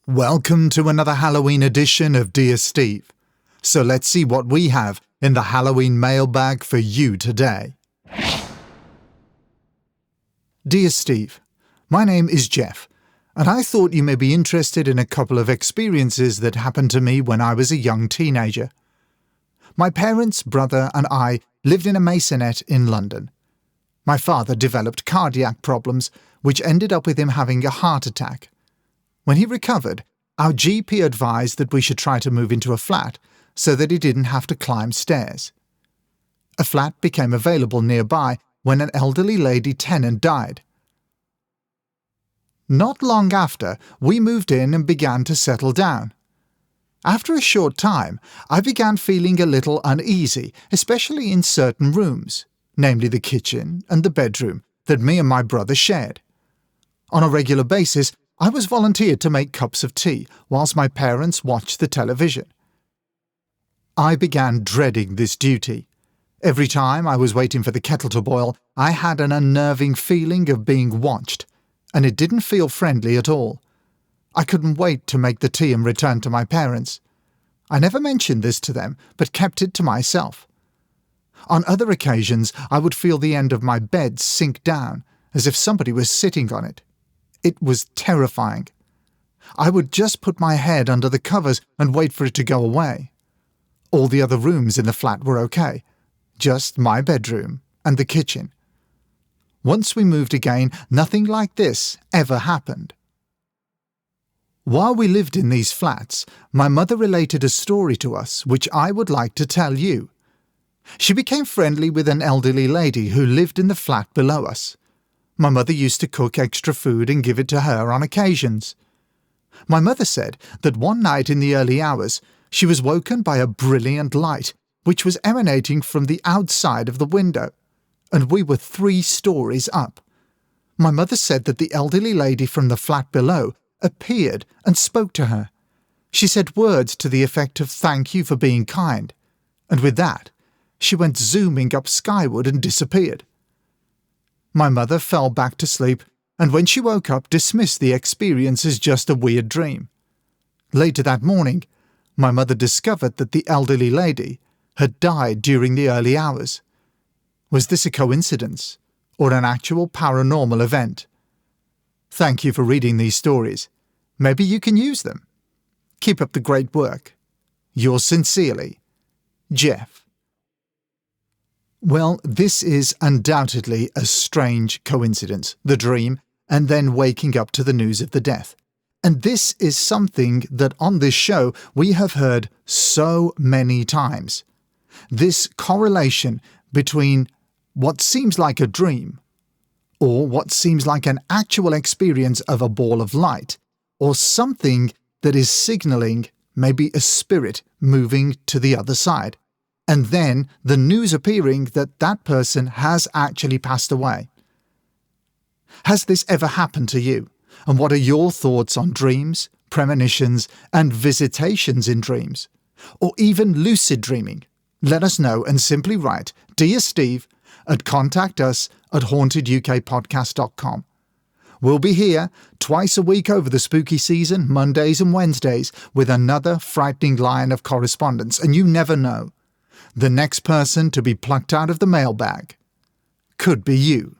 Welcome to another Halloween edition of Dear Steve. So let's see what we have in the Halloween mailbag for you today. Dear Steve, my name is Jeff, and I thought you may be interested in a couple of experiences that happened to me when I was a young teenager. My parents, brother, and I lived in a maisonette in London. My father developed cardiac problems, which ended up with him having a heart attack. When he recovered, our GP advised that we should try to move into a flat so that he didn't have to climb stairs. A flat became available nearby when an elderly lady tenant died. Not long after, we moved in and began to settle down. After a short time, I began feeling a little uneasy, especially in certain rooms, namely the kitchen and the bedroom that me and my brother shared. On a regular basis, I was volunteered to make cups of tea whilst my parents watched the television. I began dreading this duty. Every time I was waiting for the kettle to boil, I had an unnerving feeling of being watched, and it didn't feel friendly at all. I couldn't wait to make the tea and return to my parents. I never mentioned this to them, but kept it to myself. On other occasions, I would feel the end of my bed sink down, as if somebody was sitting on it. It was terrifying. I would just put my head under the covers and wait for it to go away. All the other rooms in the flat were okay, just my bedroom and the kitchen. Once we moved again, nothing like this ever happened. While we lived in these flats, my mother related a story to us which I would like to tell you. She became friendly with an elderly lady who lived in the flat below us. My mother used to cook extra food and give it to her on occasions. My mother said that one night in the early hours, she was woken by a brilliant light, which was emanating from the outside of the window, and we were 3 stories up. My mother said that the elderly lady from the flat below appeared and spoke to her. She said words to the effect of "thank you for being kind," and with that, she went zooming up skyward and disappeared. My mother fell back to sleep, and when she woke up, dismissed the experience as just a weird dream. Later that morning, my mother discovered that the elderly lady had died during the early hours. Was this a coincidence, or an actual paranormal event? Thank you for reading these stories. Maybe you can use them. Keep up the great work. Yours sincerely, Jeff. Well, this is undoubtedly a strange coincidence, the dream, and then waking up to the news of the death. And this is something that on this show we have heard so many times. This correlation between what seems like a dream, or what seems like an actual experience of a ball of light, or something that is signaling maybe a spirit moving to the other side. And then the news appearing that that person has actually passed away. Has this ever happened to you? And what are your thoughts on dreams, premonitions, and visitations in dreams? Or even lucid dreaming? Let us know and simply write Dear Steve at contactus@hauntedukpodcast.com. We'll be here twice a week over the spooky season, Mondays and Wednesdays, with another frightening line of correspondence, and you never know. The next person to be plucked out of the mailbag could be you.